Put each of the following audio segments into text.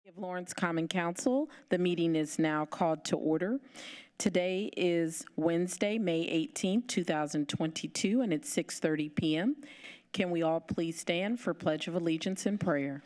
Of Lawrence Common Council. The meeting is now called to order. Today is Wednesday, May 18th, 2022, and it's 6:30 p.m. Can we all please stand for Pledge of Allegiance and prayer?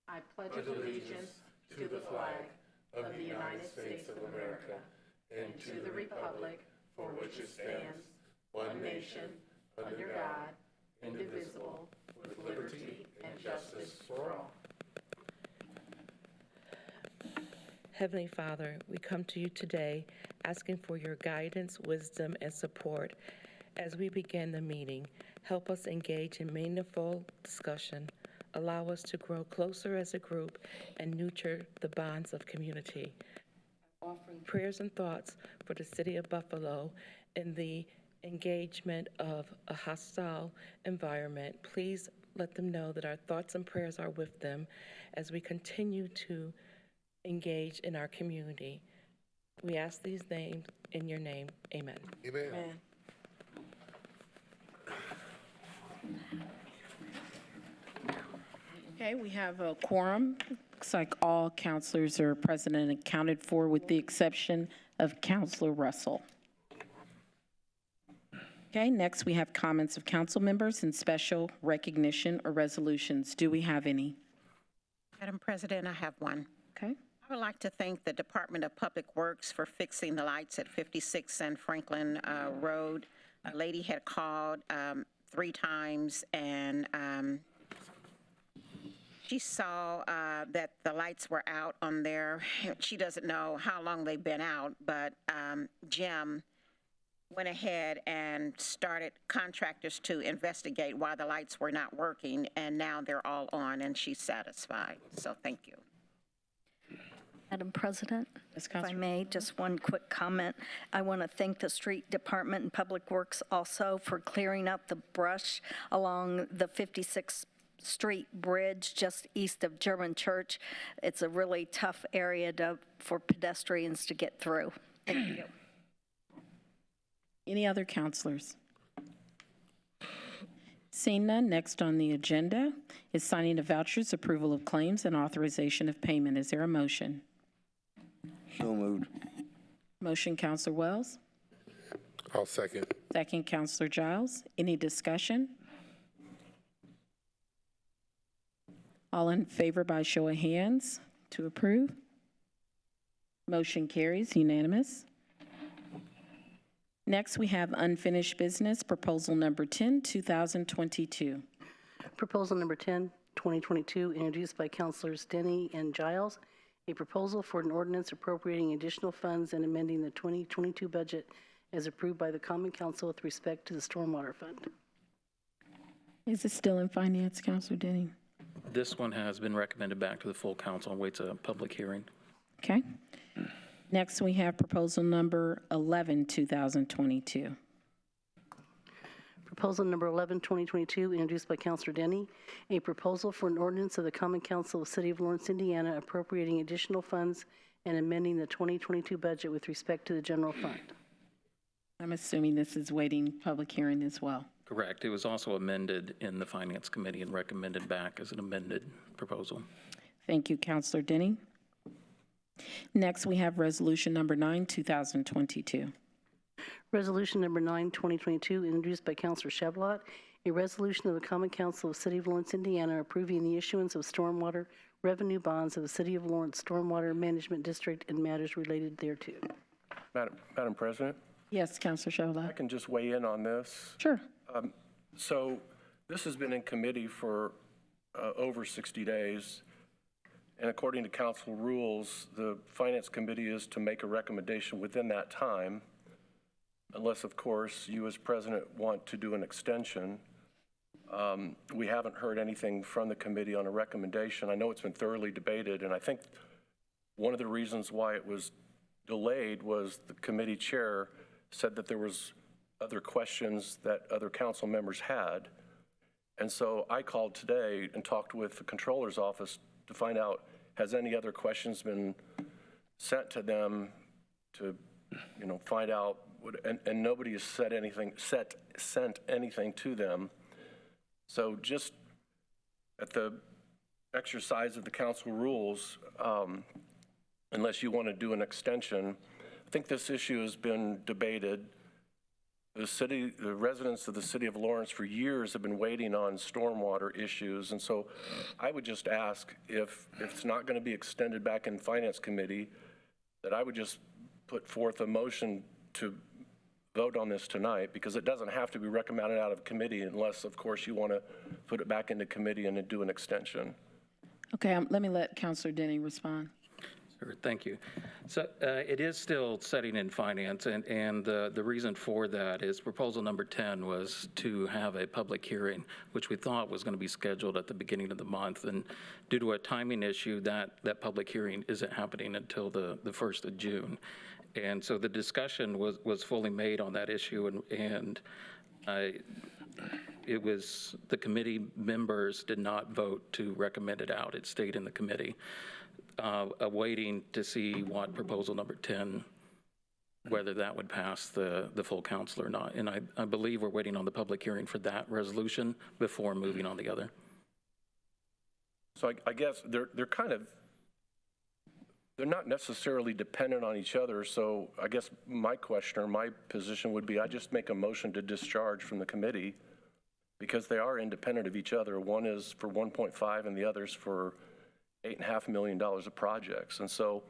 I pledge allegiance to the flag of the United States of America and to the republic for which it stands, one nation, under God, indivisible, with liberty and justice for all. Heavenly Father, we come to you today asking for your guidance, wisdom, and support as we begin the meeting. Help us engage in meaningful discussion. Allow us to grow closer as a group and nurture the bonds of community. Offering prayers and thoughts for the city of Buffalo in the engagement of a hostile environment. Please let them know that our thoughts and prayers are with them as we continue to engage in our community. We ask these names in your name. Amen. Amen. Amen. Okay, we have a quorum. Looks like all counselors are present and accounted for with the exception of Counselor Russell. Okay, next we have comments of council members and special recognition or resolutions. Do we have any? Madam President, I have one. Okay. I would like to thank the Department of Public Works for fixing the lights at 56 and Franklin Road. A lady had called 3 times and she saw that the lights were out on there. She doesn't know how long they've been out, but Jim went ahead and started contractors to investigate why the lights were not working, and now they're all on, and she's satisfied. So thank you. Madam President, Ms. if I Counselor. may, just one quick comment. I want to thank the Street Department and Public Works also for clearing up the brush along the 56th Street Bridge just east of German Church. It's a really tough area for pedestrians to get through. Thank you. Any other counselors? Seeing none, next on the agenda is signing of vouchers, approval of claims, and authorization of payment. Is there a motion? So moved. Motion, Counselor Wells. I'll second. Second, Counselor Giles. Any discussion? All in favor by show of hands to approve? Motion carries unanimous. Next, we have unfinished business, proposal number 10, 2022. Proposal number 10, 2022, introduced by Councilors Denny and Giles, a proposal for an ordinance appropriating additional funds and amending the 2022 budget as approved by the Common Council with respect to the Stormwater Fund. Is it still in finance, Counselor Denny? This one has been recommended back to the full council and waits a public hearing. Okay. Next, we have proposal number 11, 2022. Proposal number 11, 2022, introduced by Councilor Denny, a proposal for an ordinance of the Common Council of the City of Lawrence, Indiana, appropriating additional funds and amending the 2022 budget with respect to the general fund. I'm assuming this is waiting public hearing as well. Correct. It was also amended in the Finance Committee and recommended back as an amended proposal. Thank you, Counselor Denny. Next, we have resolution number 9, 2022. Resolution number 9, 2022, introduced by Councilor Chevlot, a resolution of the Common Council of the City of Lawrence, Indiana, approving the issuance of stormwater revenue bonds of the City of Lawrence Stormwater Management District and matters related thereto. Madam President, Yes, Counselor I Chevlot. can just weigh in on this. Sure. So this has been in committee for over 60 days. And according to council rules, the Finance Committee is to make a recommendation within that time, unless, of course, you as president want to do an extension. We haven't heard anything from the committee on a recommendation. I know it's been thoroughly debated, and I think one of the reasons why it was delayed was the committee chair said that there was other questions that other council members had. And so I called today and talked with the controller's office to find out, has any other questions been sent to them to, find out, and nobody has said anything, sent anything to them. So just at the exercise of the council rules, unless you want to do an extension, I think this issue has been debated. The residents of the city of Lawrence for years have been waiting on stormwater issues. And so I would just ask if it's not going to be extended back in Finance Committee, that I would just put forth a motion to vote on this tonight, because it doesn't have to be recommended out of committee unless, of course, you want to put it back into committee and then do an extension. Okay, let me let Councilor Denny respond. Sure, thank you. So it is still setting in finance, and the reason for that is proposal number 10 was to have a public hearing, which we thought was going to be scheduled at the beginning of the month. And due to a timing issue, that public hearing isn't happening until the 1st of June. And so the discussion was fully made on that issue, and it was, the committee members did not vote to recommend it out. It stayed in the committee, awaiting to see what proposal number 10, whether that would pass the full council or not. And I believe we're waiting on the public hearing for that resolution before moving on the other. So I guess they're not necessarily dependent on each other. So I guess my question or my position would be, I just make a motion to discharge from the committee, because they are independent of each other. One is for 1.5 and the other's for $8.5 million of projects. And so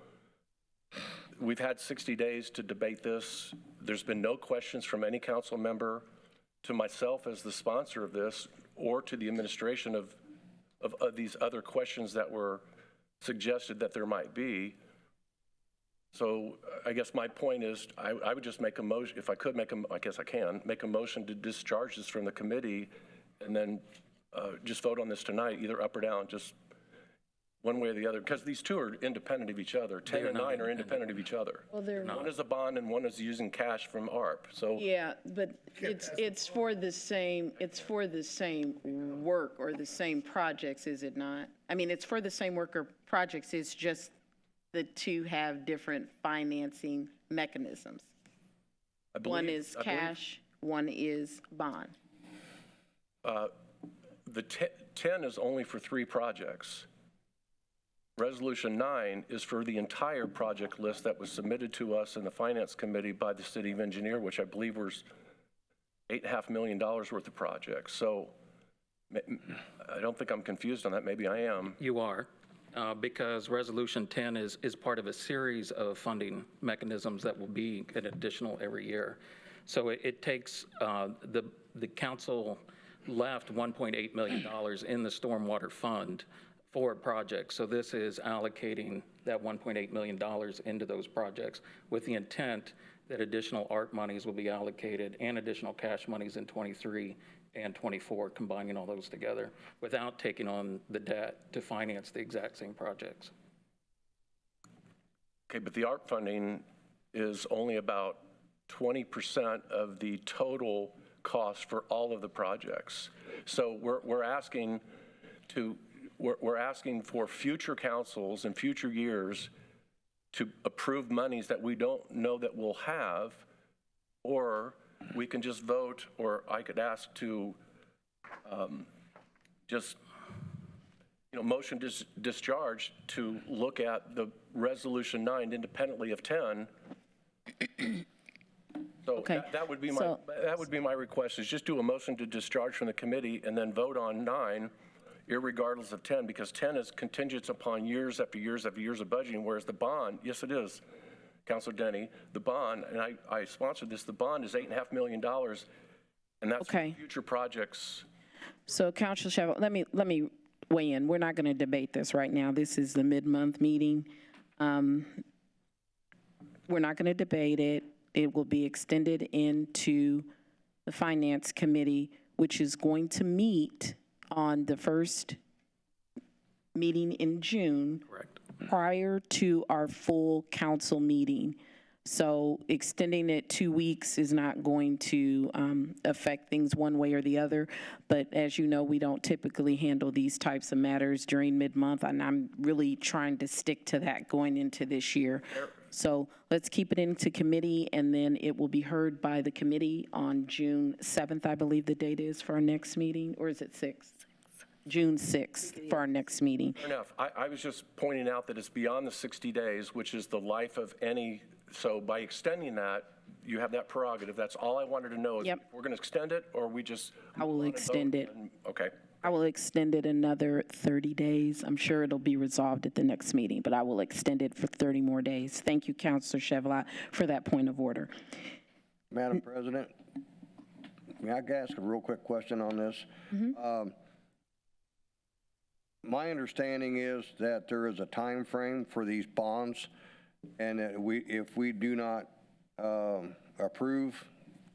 we've had 60 days to debate this. There's been no questions from any council member to myself as the sponsor of this, or to the administration of these other questions that were suggested that there might be. So I guess my point is, I would just make a motion, if I could make I guess I can, make a motion to discharge this from the committee, and then just vote on this tonight, either up or down, just one way or the other, because these two are independent of each other. 10 and 9 are independent of each other. Well, they're One is a bond and one is using cash from ARP. So yeah, but it's for the same work or the same projects, is it not? I mean, it's for the same work or projects. It's just the two have different financing mechanisms. One is cash, one is bond. The 10 is only for 3 projects. Resolution 9 is for the entire project list that was submitted to us in the Finance Committee by the City Engineer, which I believe was $8.5 million worth of projects. So I don't think I'm confused on that. Maybe I am. You are, because Resolution 10 is part of a series of funding mechanisms that will be an additional every year. So it takes, the council left $1.8 million in the Stormwater Fund for projects. So this is allocating that $1.8 million into those projects with the intent that additional ARP monies will be allocated and additional cash monies in 23 and 24, combining all those together without taking on the debt to finance the exact same projects. Okay, but the ARP funding is only about 20% of the total cost for all of the projects. So we're asking for future councils in future years to approve monies that we don't know that we'll have, or we can just vote, or I could ask to just, motion discharge to look at the Resolution 9 independently of 10. So Okay. that would be my request, is just do a motion to discharge from the committee and then vote on 9 irregardless of 10, because 10 is contingent upon years after years after years of budgeting, whereas the bond, yes it is, Councilor Denny, the bond, and I sponsored this, the bond is $8.5 million, and that's Okay. for future projects. So, Councilor Chavez, let me weigh in. We're not going to debate this right now. This is the mid-month meeting. We're not going to debate it. It will be extended into the Finance Committee, which is going to meet on the first meeting in June. Correct. Prior to our full council meeting. So extending it 2 weeks is not going to affect things one way or the other. But as you know, we don't typically handle these types of matters during mid-month, and I'm really trying to stick to that going into this year. So let's keep it into committee, and then it will be heard by the committee on June 7th, I believe the date is for our next meeting, or is it 6th? June 6th for our next meeting. Fair enough. I was just pointing out that it's beyond the 60 days, which is the life of any, so by extending that, you have that prerogative. That's all I wanted to know. Is Yep. if we're going to extend it, or we just. I will extend it. Okay. I will extend it another 30 days. I'm sure it'll be resolved at the next meeting, but I will extend it for 30 more days. Thank you, Counselor Chevrolet, for that point of order. Madam President, may I ask a real quick question on this? My understanding is that there is a time frame for these bonds, and that if we do not approve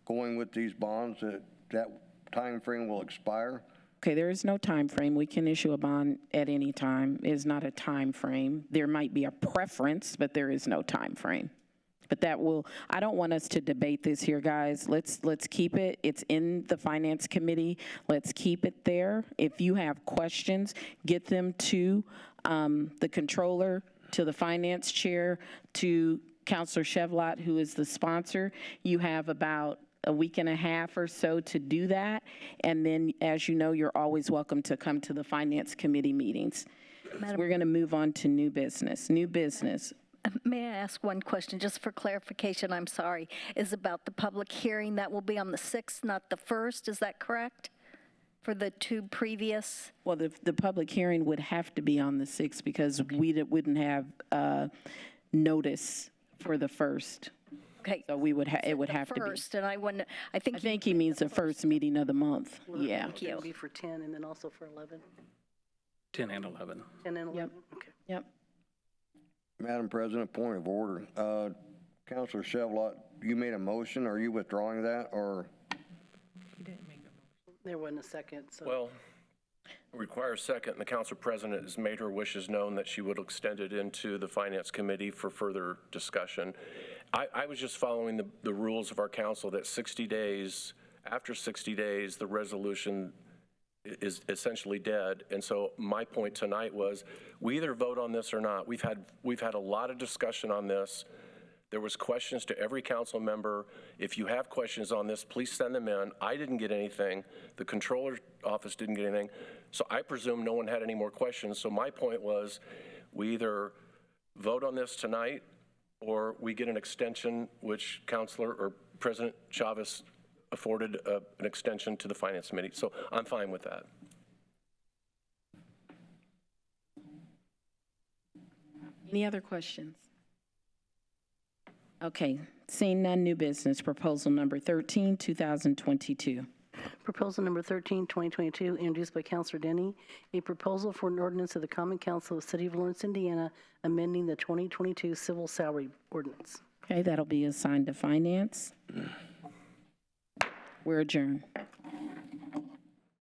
going with these bonds, that time frame will expire. Okay, there is no time frame. We can issue a bond at any time. It is not a time frame. There might be a preference, but there is no time frame. But that will, I don't want us to debate this here, guys. Let's keep it. It's in the Finance Committee. Let's keep it there. If you have questions, get them to the Controller, to the Finance Chair, to Counselor Chevrolet, who is the sponsor. You have about a week and a half or so to do that. And then, as you know, you're always welcome to come to the Finance Committee meetings. We're going to move on to new business. New business. May I ask one question, just for clarification, I'm sorry, is about the public hearing that will be on the 6th, not the 1st, is that correct? For the two previous? Well, the public hearing would have to be on the 6th because we wouldn't have notice for the 1st. Okay. So we would it would have to be. First, and I I think he means the first meeting of the month. Yeah. Thank you. It'll be for 10 and then also for 11. 10 and 11. 10 and 11, okay. Yep. Madam President, point of order. Counselor Chevrolet, you made a motion. Are you withdrawing that, or? There wasn't a second, so. Well, it requires second, and the council president has made her wishes known that she would extend it into the Finance Committee for further discussion. I was just following the rules of our council that 60 days, after 60 days, the resolution is essentially dead. And so my point tonight was, we either vote on this or not. We've had a lot of discussion on this. There was questions to every council member. If you have questions on this, please send them in. I didn't get anything. The Controller's office didn't get anything. So I presume no one had any more questions. So my point was, we either vote on this tonight or we get an extension, which Counselor or President Chavez afforded an extension to the Finance Committee. So I'm fine with that. Any other questions? Okay, seeing none, new business. Proposal number 13, 2022. Proposal number 13, 2022, introduced by Counselor Denny, a proposal for an ordinance of the Common Council of the City of Lawrence, Indiana, amending the 2022 Civil Salary Ordinance. Okay, that'll be assigned to Finance. We're adjourned.